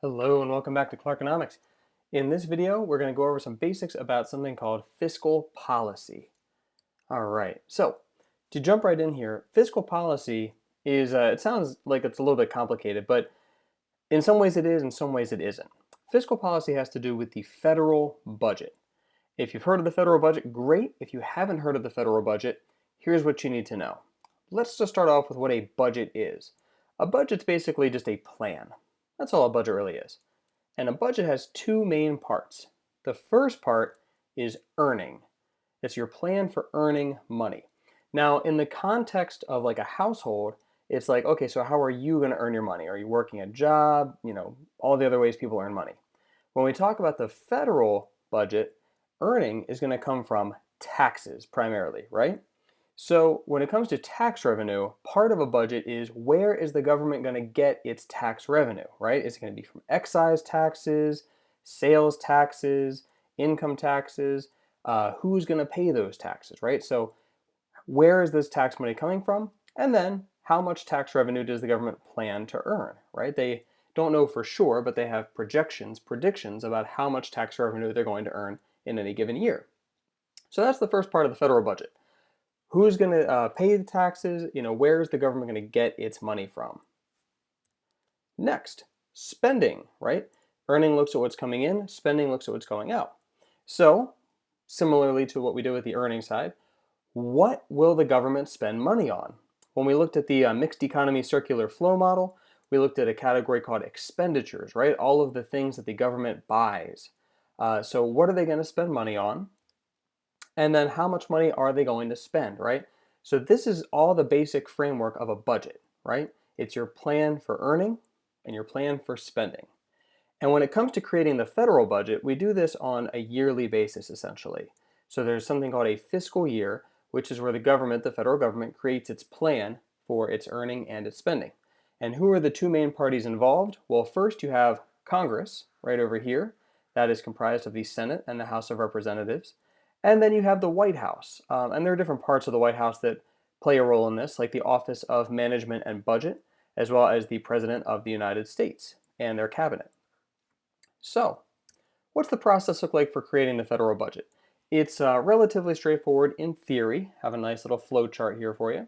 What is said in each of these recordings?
Hello and welcome back to Clarkenomics. In this video, we're going to go over some basics about something called fiscal policy. All right, so to jump right in here, fiscal policy is, it sounds like it's a little bit complicated, but in some ways it is, in some ways it isn't. Fiscal policy has to do with the federal budget. If you've heard of the federal budget, great. If you haven't heard of the federal budget, here's what you need to know. Let's just start off with what a budget is. A budget's basically just a plan. That's all a budget really is. And a budget has two main parts. The first part is earning. It's your plan for earning money. Now, in the context of like a household, it's like, okay, so how are you going to earn your money? Are you working a job? All the other ways people earn money. When we talk about the federal budget, earning is going to come from taxes primarily, right? So when it comes to tax revenue, part of a budget is where is the government going to get its tax revenue, right? Is it going to be from excise taxes, sales taxes, income taxes? Who's going to pay those taxes, right? So where is this tax money coming from? And then how much tax revenue does the government plan to earn, right? They don't know for sure, but they have projections, predictions about how much tax revenue they're going to earn in any given year. So that's the first part of the federal budget. Who's going to pay the taxes? Where is the government going to get its money from? Next, spending, right? Earning looks at what's coming in, spending looks at what's going out. So, similarly to what we do with the earning side, what will the government spend money on? When we looked at the mixed economy circular flow model, we looked at a category called expenditures, right? All of the things that the government buys. So what are they going to spend money on? And then how much money are they going to spend, right? So this is all the basic framework of a budget, right? It's your plan for earning and your plan for spending. And when it comes to creating the federal budget, we do this on a yearly basis essentially. So there's something called a fiscal year, which is where the government, the federal government, creates its plan for its earning and its spending. And who are the two main parties involved? Well, first you have Congress right over here. That is comprised of the Senate and the House of Representatives. And then you have the White House. And there are different parts of the White House that play a role in this, like the Office of Management and Budget, as well as the President of the United States and their cabinet. So, what's the process look like for creating the federal budget? It's relatively straightforward in theory. I have a nice little flow chart here for you.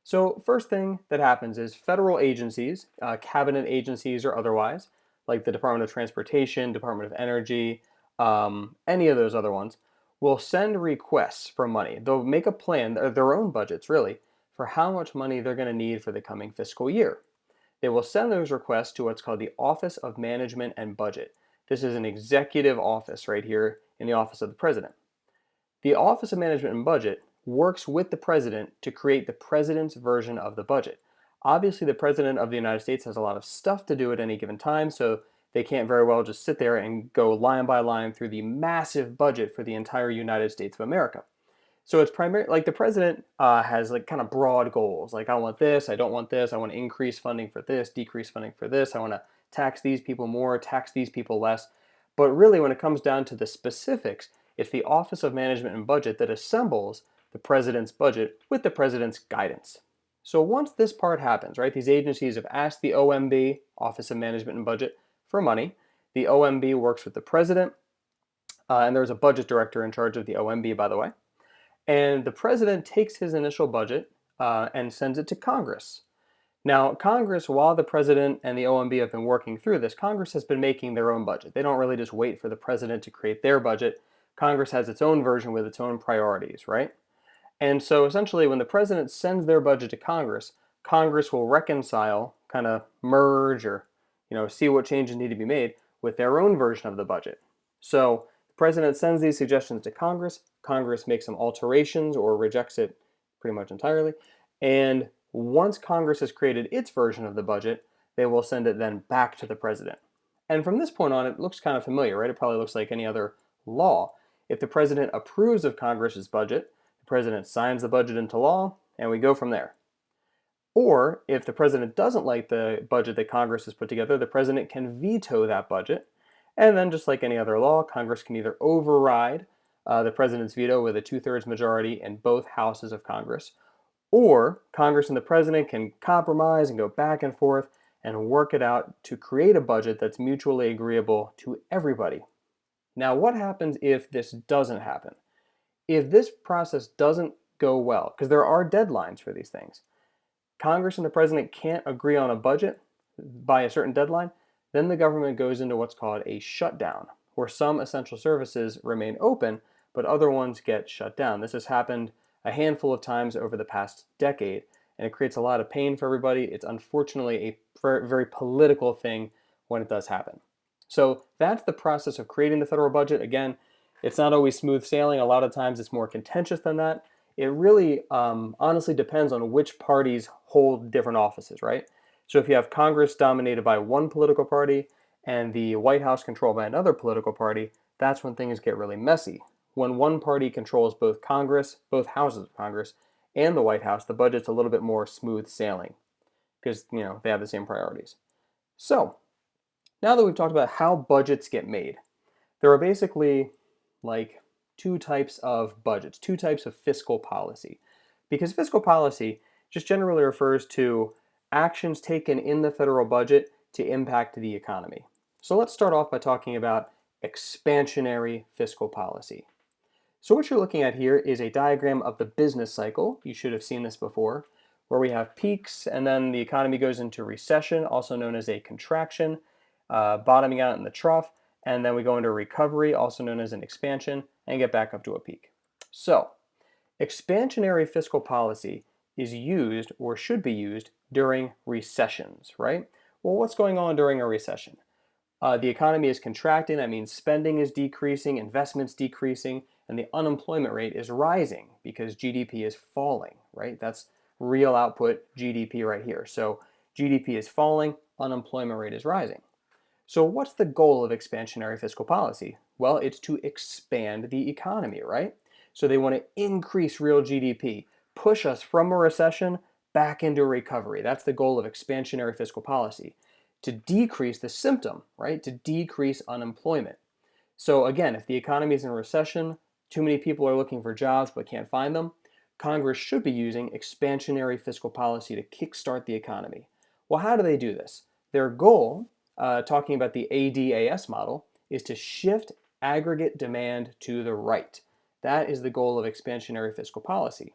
So first thing that happens is federal agencies, cabinet agencies or otherwise, like the Department of Transportation, Department of Energy, any of those other ones, will send requests for money. They'll make a plan, their own budgets really, for how much money they're going to need for the coming fiscal year. They will send those requests to what's called the Office of Management and Budget. This is an executive office right here in the office of the president. The Office of Management and Budget works with the president to create the president's version of the budget. Obviously, the president of the United States has a lot of stuff to do at any given time, so they can't very well just sit there and go line by line through the massive budget for the entire United States of America. So it's primarily like the president has like kind of broad goals, like I want this, I don't want this, I want to increase funding for this, decrease funding for this, I want to tax these people more, tax these people less. But really, when it comes down to the specifics, it's the Office of Management and Budget that assembles the president's budget with the president's guidance. So once this part happens, right, these agencies have asked the OMB, Office of Management and Budget, for money. The OMB works with the president, and there's a budget director in charge of the OMB, by the way. And the president takes his initial budget and sends it to Congress. Now, Congress, while the president and the OMB have been working through this, Congress has been making their own budget. They don't really just wait for the president to create their budget. Congress has its own version with its own priorities, right? And so essentially, when the president sends their budget to Congress, Congress will reconcile, kind of merge or see what changes need to be made with their own version of the budget. So the president sends these suggestions to Congress. Congress makes some alterations or rejects it pretty much entirely. And once Congress has created its version of the budget, they will send it then back to the president. And from this point on, it looks kind of familiar, right? It probably looks like any other law. If the president approves of Congress's budget, the president signs the budget into law, and we go from there. Or if the president doesn't like the budget that Congress has put together, the president can veto that budget. And then, just like any other law, Congress can either override the president's veto with a two-thirds majority in both houses of Congress, or Congress and the president can compromise and go back and forth, and work it out to create a budget that's mutually agreeable to everybody. Now, what happens if this doesn't happen? If this process doesn't go well, because there are deadlines for these things, Congress and the president can't agree on a budget by a certain deadline, then the government goes into what's called a shutdown, where some essential services remain open, but other ones get shut down. This has happened a handful of times over the past decade, and it creates a lot of pain for everybody. It's unfortunately a very political thing when it does happen. So that's the process of creating the federal budget. Again, it's not always smooth sailing. A lot of times it's more contentious than that. It really honestly depends on which parties hold different offices, right? So if you have Congress dominated by one political party and the White House controlled by another political party, that's when things get really messy. When one party controls both Congress, both houses of Congress, and the White House, the budget's a little bit more smooth sailing because, they have the same priorities. So, now that we've talked about how budgets get made, there are basically like two types of budgets, two types of fiscal policy. Because fiscal policy just generally refers to actions taken in the federal budget to impact the economy. So let's start off by talking about expansionary fiscal policy. So what you're looking at here is a diagram of the business cycle. You should have seen this before, where we have peaks and then the economy goes into recession, also known as a contraction, bottoming out in the trough, and then we go into recovery, also known as an expansion, and get back up to a peak. So, expansionary fiscal policy is used or should be used during recessions, right? Well, what's going on during a recession? The economy is contracting, that means spending is decreasing, investments decreasing, and the unemployment rate is rising because GDP is falling, right? That's real output GDP right here. So GDP is falling, unemployment rate is rising. So what's the goal of expansionary fiscal policy? Well, it's to expand the economy, right? So they want to increase real GDP, push us from a recession back into recovery. That's the goal of expansionary fiscal policy. To decrease the symptom, right? To decrease unemployment. So again, if the economy is in a recession, too many people are looking for jobs but can't find them, Congress should be using expansionary fiscal policy to kickstart the economy. Well, how do they do this? Their goal, talking about the ADAS model, is to shift aggregate demand to the right. That is the goal of expansionary fiscal policy.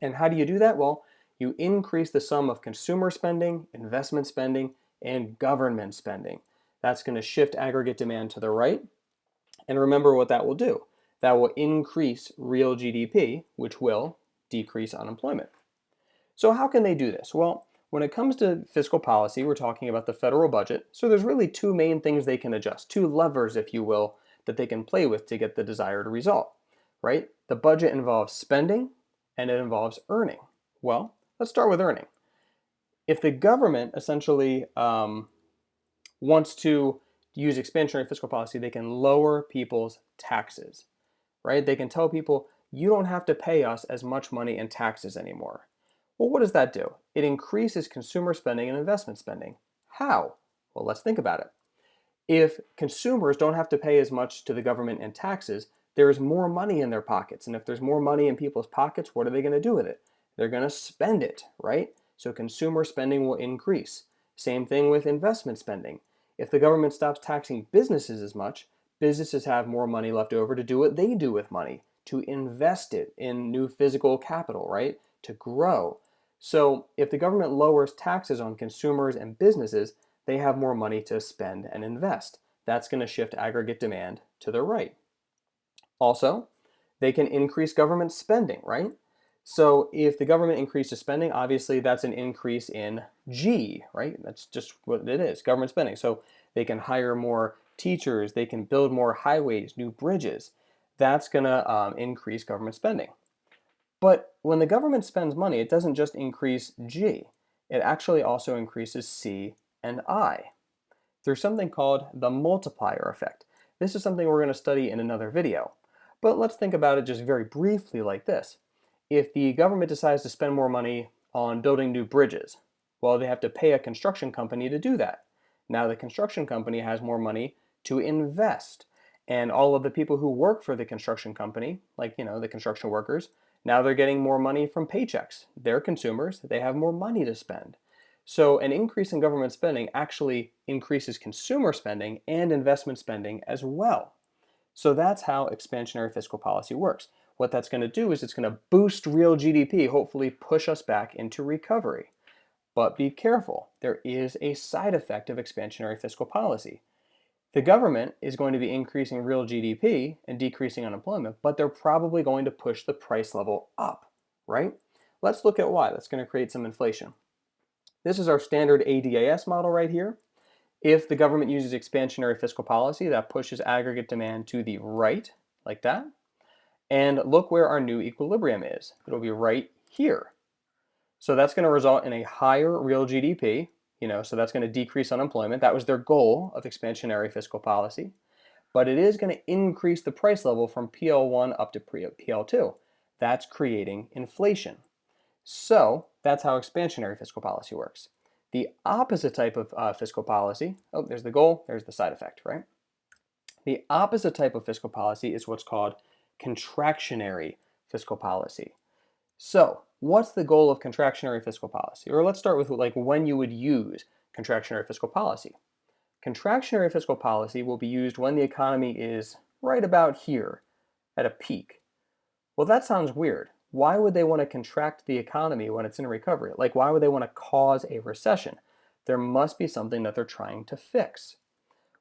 And how do you do that? Well, you increase the sum of consumer spending, investment spending, and government spending. That's going to shift aggregate demand to the right. And remember what that will do. That will increase real GDP, which will decrease unemployment. So how can they do this? Well, when it comes to fiscal policy, we're talking about the federal budget. So there's really two main things they can adjust, two levers, if you will, that they can play with to get the desired result, right? The budget involves spending and it involves earning. Well, let's start with earning. If the government essentially wants to use expansionary fiscal policy, they can lower people's taxes, right? They can tell people, you don't have to pay us as much money in taxes anymore. Well, what does that do? It increases consumer spending and investment spending. How? Well, let's think about it. If consumers don't have to pay as much to the government in taxes, there is more money in their pockets. And if there's more money in people's pockets, what are they going to do with it? They're going to spend it, right? So consumer spending will increase. Same thing with investment spending. If the government stops taxing businesses as much, businesses have more money left over to do what they do with money, to invest it in new physical capital, right? To grow. So if the government lowers taxes on consumers and businesses, they have more money to spend and invest. That's going to shift aggregate demand to the right. Also, they can increase government spending, right? So if the government increases spending, obviously that's an increase in G, right? That's just what it is, government spending. So they can hire more teachers, they can build more highways, new bridges. That's going to increase government spending. But when the government spends money, it doesn't just increase G. It actually also increases C and I through something called the multiplier effect. This is something we're going to study in another video. But let's think about it just very briefly like this. If the government decides to spend more money on building new bridges, well, they have to pay a construction company to do that. Now the construction company has more money to invest. And all of the people who work for the construction company, like, the construction workers, now they're getting more money from paychecks. They're consumers, they have more money to spend. So an increase in government spending actually increases consumer spending and investment spending as well. So that's how expansionary fiscal policy works. What that's going to do is it's going to boost real GDP, hopefully push us back into recovery. But be careful, there is a side effect of expansionary fiscal policy. The government is going to be increasing real GDP and decreasing unemployment, but they're probably going to push the price level up, right? Let's look at why. That's going to create some inflation. This is our standard ADAS model right here. If the government uses expansionary fiscal policy, that pushes aggregate demand to the right, like that. And look where our new equilibrium is. It'll be right here. So that's going to result in a higher real GDP, so that's going to decrease unemployment. That was their goal of expansionary fiscal policy. But it is going to increase the price level from PL1 up to PL2. That's creating inflation. So that's how expansionary fiscal policy works. The opposite type of fiscal policy, oh, there's the goal, there's the side effect, right? The opposite type of fiscal policy is what's called contractionary fiscal policy. So what's the goal of contractionary fiscal policy? Or let's start with like when you would use contractionary fiscal policy. Contractionary fiscal policy will be used when the economy is right about here at a peak. Well, that sounds weird. Why would they want to contract the economy when it's in recovery? Like, why would they want to cause a recession? There must be something that they're trying to fix.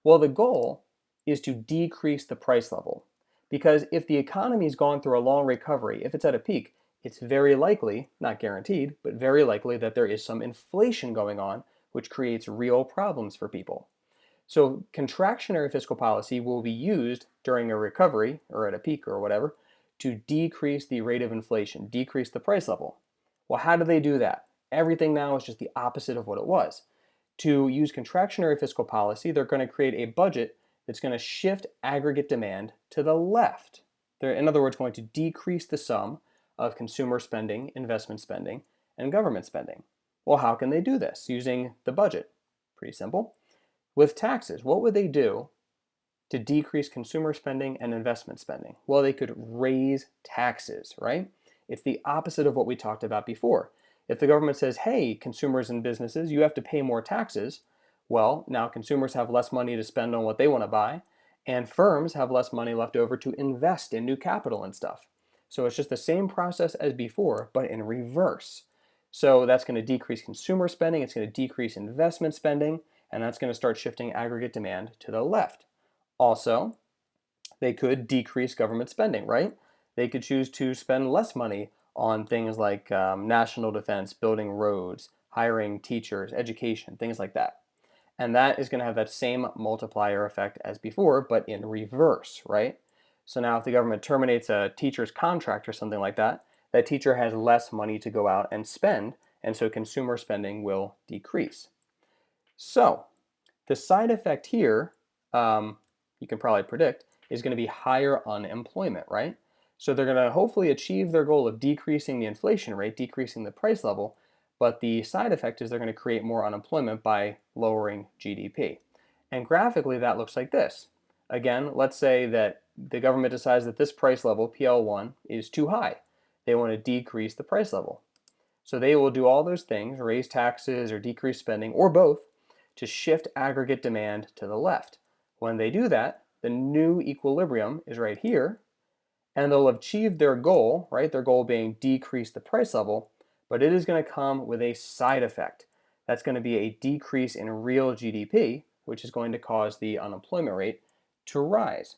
Well, the goal is to decrease the price level. Because if the economy's gone through a long recovery, if it's at a peak, it's very likely, not guaranteed, but very likely that there is some inflation going on, which creates real problems for people. So contractionary fiscal policy will be used during a recovery or at a peak or whatever to decrease the rate of inflation, decrease the price level. Well, how do they do that? Everything now is just the opposite of what it was. To use contractionary fiscal policy, they're going to create a budget that's going to shift aggregate demand to the left. They're, in other words, going to decrease the sum of consumer spending, investment spending, and government spending. Well, how can they do this using the budget? Pretty simple. With taxes, what would they do to decrease consumer spending and investment spending? Well, they could raise taxes, right? It's the opposite of what we talked about before. If the government says, hey, consumers and businesses, you have to pay more taxes, well, now consumers have less money to spend on what they want to buy, and firms have less money left over to invest in new capital and stuff. So it's just the same process as before, but in reverse. So that's going to decrease consumer spending, it's going to decrease investment spending, and that's going to start shifting aggregate demand to the left. Also, they could decrease government spending, right? They could choose to spend less money on things like national defense, building roads, hiring teachers, education, things like that. And that is going to have that same multiplier effect as before, but in reverse, right? So now if the government terminates a teacher's contract or something like that, that teacher has less money to go out and spend, and so consumer spending will decrease. So the side effect here, you can probably predict, is going to be higher unemployment, right? So they're going to hopefully achieve their goal of decreasing the inflation rate, decreasing the price level, but the side effect is they're going to create more unemployment by lowering GDP. And graphically, that looks like this. Again, let's say that the government decides that this price level, PL1, is too high. They want to decrease the price level. So they will do all those things, raise taxes or decrease spending, or both, to shift aggregate demand to the left. When they do that, the new equilibrium is right here, and they'll achieve their goal, right? Their goal being decrease the price level, but it is going to come with a side effect. That's going to be a decrease in real GDP, which is going to cause the unemployment rate to rise.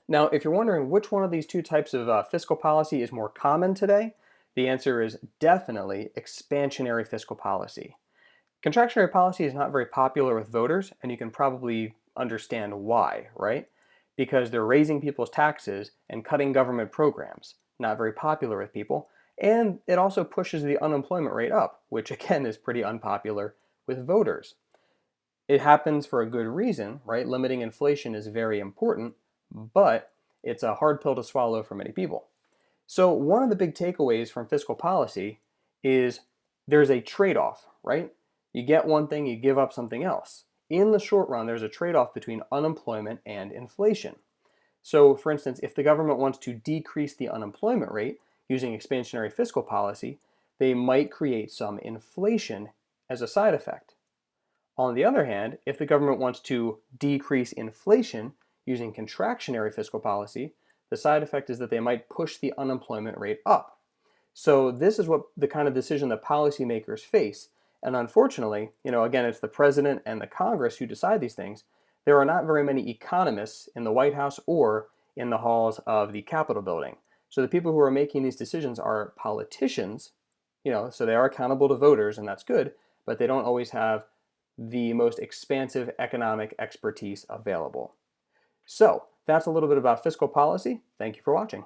Now, if you're wondering which one of these two types of fiscal policy is more common today, the answer is definitely expansionary fiscal policy. Contractionary policy is not very popular with voters, and you can probably understand why, right? Because they're raising people's taxes and cutting government programs. Not very popular with people. And it also pushes the unemployment rate up, which again is pretty unpopular with voters. It happens for a good reason, right? Limiting inflation is very important, but it's a hard pill to swallow for many people. So one of the big takeaways from fiscal policy is there's a trade-off, right? You get one thing, you give up something else. In the short run, there's a trade-off between unemployment and inflation. So, for instance, if the government wants to decrease the unemployment rate using expansionary fiscal policy, they might create some inflation as a side effect. On the other hand, if the government wants to decrease inflation using contractionary fiscal policy, the side effect is that they might push the unemployment rate up. So this is what the kind of decision that policymakers face. And unfortunately, again, it's the president and the Congress who decide these things. There are not very many economists in the White House or in the halls of the Capitol building. So the people who are making these decisions are politicians, so they are accountable to voters, and that's good, but they don't always have the most expansive economic expertise available. So that's a little bit about fiscal policy. Thank you for watching.